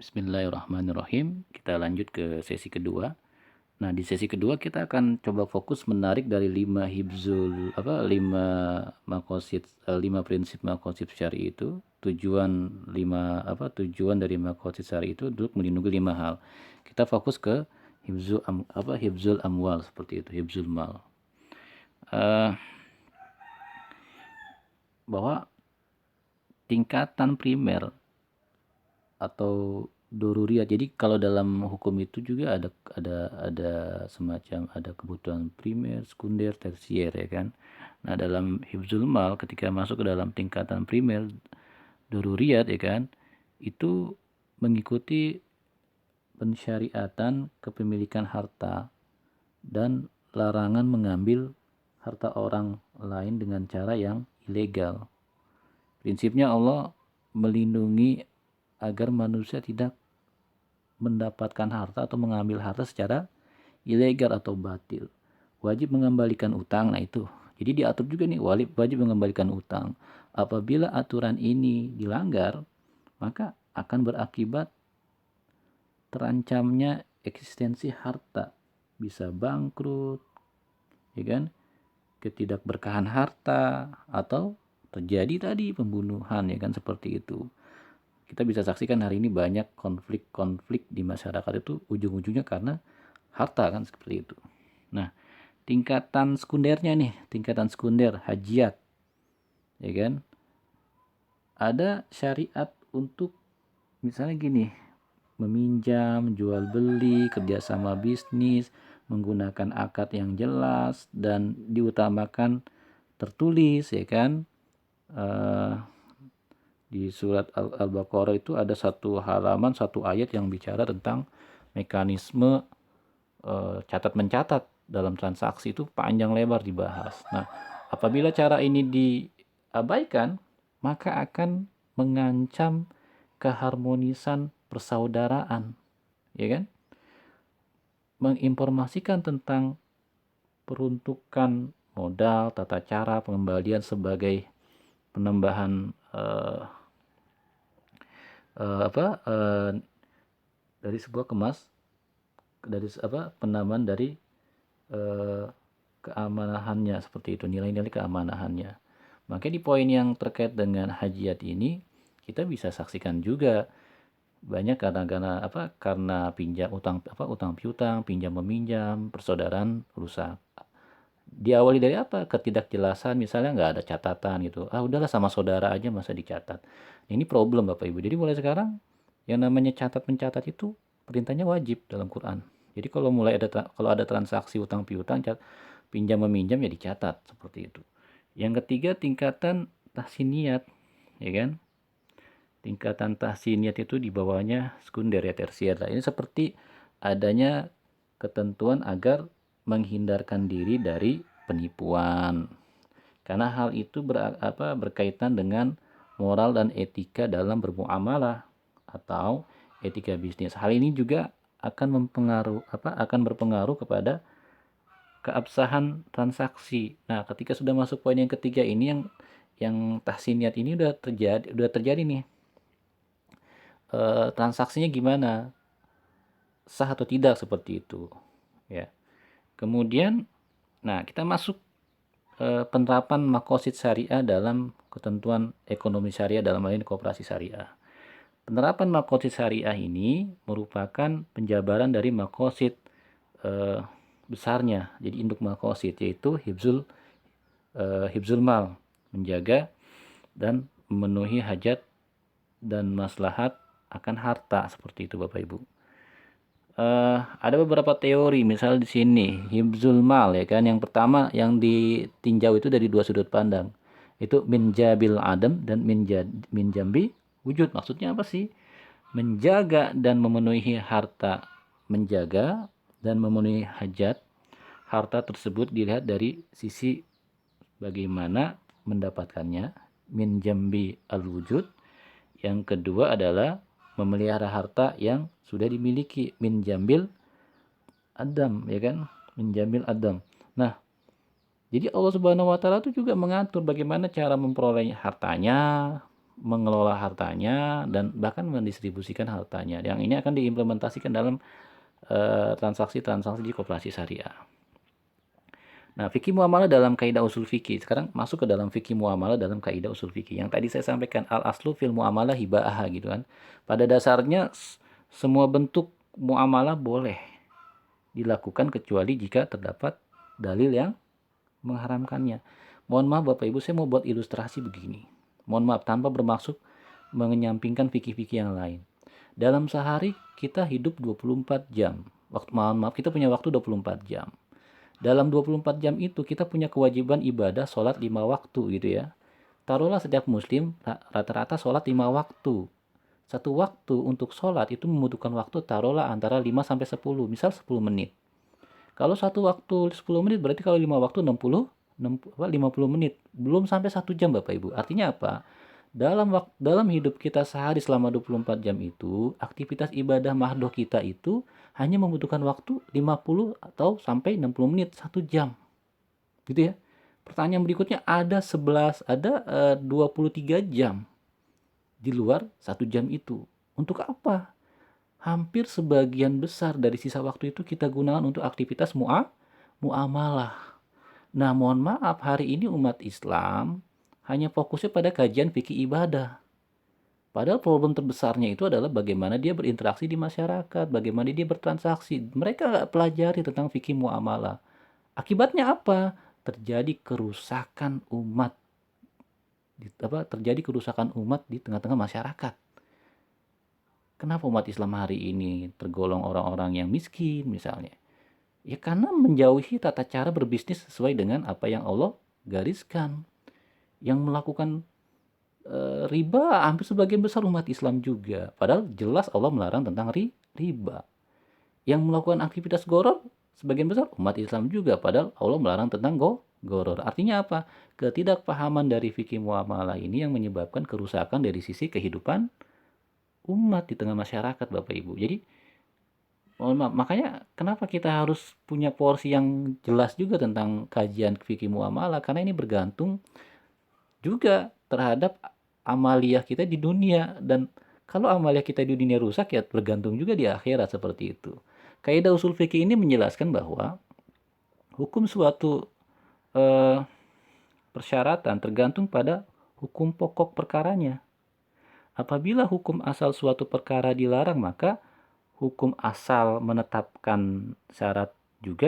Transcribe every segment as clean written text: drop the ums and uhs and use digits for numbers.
Bismillahirrahmanirrahim. Kita lanjut ke sesi kedua. Nah, di sesi kedua kita akan coba fokus menarik dari 5 prinsip makosid syari itu. Tujuan dari makosid syari itu untuk melindungi 5 hal. Kita fokus ke hibzul amwal seperti itu, hibzul mal. Bahwa tingkatan primer atau doruriyat. Jadi kalau dalam hukum itu juga ada semacam ada kebutuhan primer, sekunder, tersier, ya kan. Nah, dalam hifzul mal ketika masuk ke dalam tingkatan primer doruriyat, ya kan, itu mengikuti pensyariatan kepemilikan harta dan larangan mengambil harta orang lain dengan cara yang ilegal. Prinsipnya Allah melindungi agar manusia tidak mendapatkan harta atau mengambil harta secara ilegal atau batil. Wajib mengembalikan utang, nah itu. Jadi diatur juga nih, wajib mengembalikan utang. Apabila aturan ini dilanggar, maka akan berakibat terancamnya eksistensi harta. Bisa bangkrut, ya kan? Ketidakberkahan harta, atau terjadi tadi pembunuhan, ya kan, seperti itu. Kita bisa saksikan hari ini banyak konflik-konflik di masyarakat itu ujung-ujungnya karena harta, kan, seperti itu. Nah, tingkatan sekundernya nih, tingkatan sekunder hajiat, ya kan, ada syariat untuk misalnya gini, meminjam, jual beli, kerjasama bisnis, menggunakan akad yang jelas dan diutamakan tertulis, ya kan. Di surat Al-Baqarah itu ada satu halaman, satu ayat yang bicara tentang mekanisme catat mencatat dalam transaksi, itu panjang lebar dibahas. Nah, apabila cara ini diabaikan, maka akan mengancam keharmonisan persaudaraan, ya kan? Menginformasikan tentang peruntukan modal, tata cara pengembalian sebagai penambahan dari sebuah penambahan dari keamanahannya, seperti itu, nilai-nilai keamanahannya. Makanya di poin yang terkait dengan hajiat ini kita bisa saksikan juga banyak karena pinjam utang piutang, pinjam meminjam, persaudaraan rusak. Diawali dari apa? Ketidakjelasan, misalnya nggak ada catatan gitu. Udahlah sama saudara aja masa dicatat. Ini problem Bapak Ibu. Jadi mulai sekarang yang namanya catat mencatat itu perintahnya wajib dalam Quran. Jadi kalau ada transaksi utang piutang, pinjam meminjam, ya dicatat seperti itu. Yang ketiga, tingkatan tahsiniyat, ya kan? Tingkatan tahsiniyat itu di bawahnya sekunder ya, tersier. Ini seperti adanya ketentuan agar menghindarkan diri dari penipuan. Karena hal itu berkaitan dengan moral dan etika dalam bermuamalah atau etika bisnis. Hal ini juga akan berpengaruh kepada keabsahan transaksi. Nah, ketika sudah masuk poin yang ketiga ini, yang tahsiniyat ini udah terjadi nih. Transaksinya gimana? Sah atau tidak, seperti itu, ya. Kemudian, nah, kita masuk penerapan makosid syariah dalam ketentuan ekonomi syariah, dalam hal ini koperasi syariah. Penerapan makosid syariah ini merupakan penjabaran dari makosid besarnya. Jadi induk makosid yaitu hibzul mal, menjaga dan memenuhi hajat dan maslahat akan harta, seperti itu Bapak Ibu. Ada beberapa teori, misal di sini hibzul mal, ya kan. Yang pertama yang ditinjau itu dari dua sudut pandang, itu min jabil adam dan min jambi wujud. Maksudnya apa sih? Menjaga dan memenuhi harta, menjaga dan memenuhi hajat harta tersebut dilihat dari sisi bagaimana mendapatkannya, min jambi al wujud. Yang kedua adalah memelihara harta yang sudah dimiliki, min jambil adam, ya kan, min jambil adam. Nah, jadi Allah Subhanahu wa taala itu juga mengatur bagaimana cara memperoleh hartanya, mengelola hartanya dan bahkan mendistribusikan hartanya. Yang ini akan diimplementasikan dalam transaksi-transaksi di koperasi syariah. Nah, fikih muamalah dalam kaidah usul fikih. Sekarang masuk ke dalam fikih muamalah dalam kaidah usul fikih. Yang tadi saya sampaikan al aslu fil muamalah hiba'ah gitu kan. Pada dasarnya semua bentuk muamalah boleh dilakukan kecuali jika terdapat dalil yang mengharamkannya. Mohon maaf Bapak Ibu, saya mau buat ilustrasi begini. Mohon maaf tanpa bermaksud menyampingkan fikih-fikih yang lain. Dalam sehari kita hidup 24 jam. Mohon maaf, kita punya waktu 24 jam. Dalam 24 jam itu kita punya kewajiban ibadah sholat 5 waktu gitu ya. Taruhlah setiap muslim rata-rata sholat 5 waktu. Satu waktu untuk sholat itu membutuhkan waktu taruhlah antara 5 sampai 10, misal 10 menit. Kalau satu waktu 10 menit berarti kalau 5 waktu 50 menit. Belum sampai 1 jam Bapak Ibu. Artinya apa? Dalam hidup kita sehari selama 24 jam itu, aktivitas ibadah mahdoh kita itu hanya membutuhkan waktu 50 atau sampai 60 menit, 1 jam. Gitu ya. Pertanyaan berikutnya ada 23 jam di luar 1 jam itu. Untuk apa? Hampir sebagian besar dari sisa waktu itu kita gunakan untuk aktivitas muamalah. Nah, mohon maaf, hari ini umat Islam hanya fokusnya pada kajian fikih ibadah. Padahal problem terbesarnya itu adalah bagaimana dia berinteraksi di masyarakat, bagaimana dia bertransaksi. Mereka nggak pelajari tentang fikih muamalah. Akibatnya apa? Terjadi kerusakan umat. Terjadi kerusakan umat di tengah-tengah masyarakat. Kenapa umat Islam hari ini tergolong orang-orang yang miskin misalnya? Ya karena menjauhi tata cara berbisnis sesuai dengan apa yang Allah gariskan. Yang melakukan riba hampir sebagian besar umat Islam juga. Padahal jelas Allah melarang tentang riba. Yang melakukan aktivitas goror sebagian besar umat Islam juga. Padahal Allah melarang tentang goror. Artinya apa? Ketidakpahaman dari fikih muamalah ini yang menyebabkan kerusakan dari sisi kehidupan umat di tengah masyarakat Bapak Ibu. Jadi mohon maaf, makanya kenapa kita harus punya porsi yang jelas juga tentang kajian fikih muamalah, karena ini bergantung juga terhadap amaliyah kita di dunia, dan kalau amaliyah kita di dunia rusak ya bergantung juga di akhirat seperti itu. Kaidah usul fikih ini menjelaskan bahwa hukum suatu eh, persyaratan tergantung pada hukum pokok perkaranya. Apabila hukum asal suatu perkara dilarang, maka hukum asal menetapkan syarat juga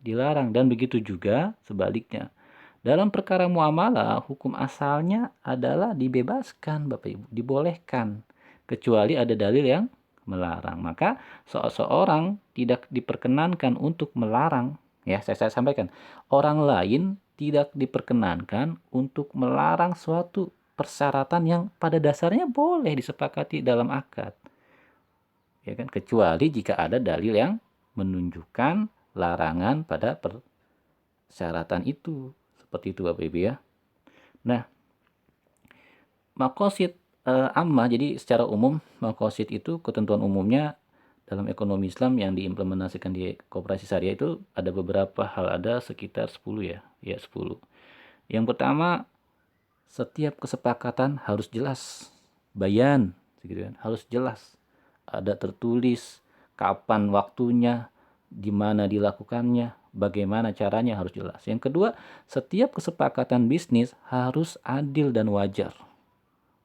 dilarang, dan begitu juga sebaliknya. Dalam perkara muamalah, hukum asalnya adalah dibebaskan, Bapak Ibu, dibolehkan, kecuali ada dalil yang melarang. Maka seseorang tidak diperkenankan untuk melarang, ya saya sampaikan, orang lain tidak diperkenankan untuk melarang suatu persyaratan yang pada dasarnya boleh disepakati dalam akad. Ya kan, kecuali jika ada dalil yang menunjukkan larangan pada persyaratan itu. Seperti itu Bapak Ibu ya. Nah, makosid amma, jadi secara umum makosid itu ketentuan umumnya dalam ekonomi Islam yang diimplementasikan di koperasi syariah itu ada beberapa hal, ada sekitar 10 ya. Ya 10. Yang pertama, setiap kesepakatan harus jelas. Bayan, gitu kan, harus jelas. Ada tertulis kapan waktunya, di mana dilakukannya, bagaimana caranya harus jelas. Yang kedua, setiap kesepakatan bisnis harus adil dan wajar.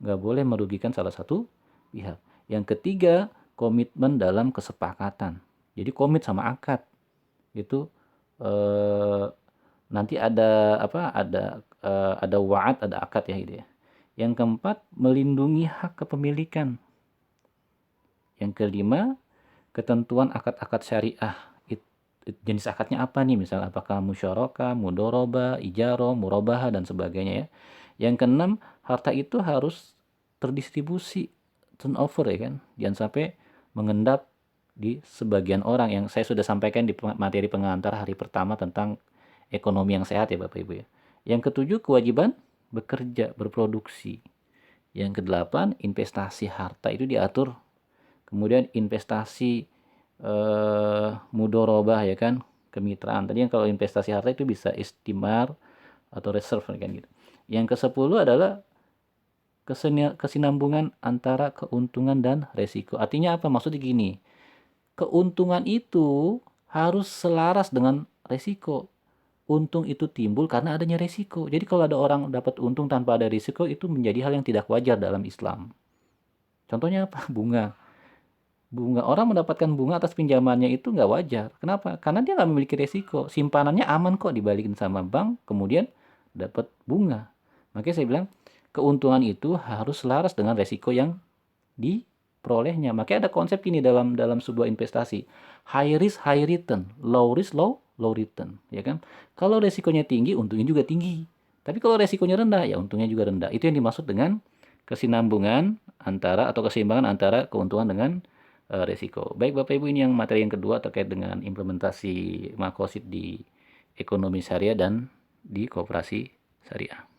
Nggak boleh merugikan salah satu pihak. Yang ketiga, komitmen dalam kesepakatan. Jadi komit sama akad. Itu nanti ada ada wa'ad, ada akad ya gitu ya. Yang keempat, melindungi hak kepemilikan. Yang kelima, ketentuan akad-akad syariah. Jenis akadnya apa nih? Misal apakah musyarakah, mudoroba, ijaro, murabahah dan sebagainya ya. Yang keenam, harta itu harus terdistribusi, turnover ya kan. Jangan sampai mengendap di sebagian orang, yang saya sudah sampaikan di materi pengantar hari pertama tentang ekonomi yang sehat ya Bapak Ibu ya. Yang ketujuh, kewajiban bekerja, berproduksi. Yang kedelapan, investasi harta itu diatur. Kemudian investasi mudorobah ya kan, kemitraan. Tadi yang kalau investasi harta itu bisa istimar atau reserve kan gitu. Yang ke-10 adalah kesinambungan antara keuntungan dan resiko. Artinya apa? Maksudnya gini, keuntungan itu harus selaras dengan resiko. Untung itu timbul karena adanya resiko. Jadi kalau ada orang dapat untung tanpa ada resiko, itu menjadi hal yang tidak wajar dalam Islam. Contohnya apa? Bunga. Orang mendapatkan bunga atas pinjamannya itu nggak wajar. Kenapa? Karena dia nggak memiliki resiko. Simpanannya aman kok, dibalikin sama bank, kemudian dapat bunga. Makanya saya bilang, keuntungan itu harus selaras dengan resiko yang diperolehnya. Makanya ada konsep ini dalam sebuah investasi. High risk, high return. Low risk, low return. Ya kan? Kalau resikonya tinggi, untungnya juga tinggi. Tapi kalau resikonya rendah, ya untungnya juga rendah. Itu yang dimaksud dengan kesinambungan antara atau keseimbangan antara keuntungan dengan resiko. Baik Bapak Ibu, ini yang materi yang kedua terkait dengan implementasi makosid di ekonomi syariah dan di koperasi syariah.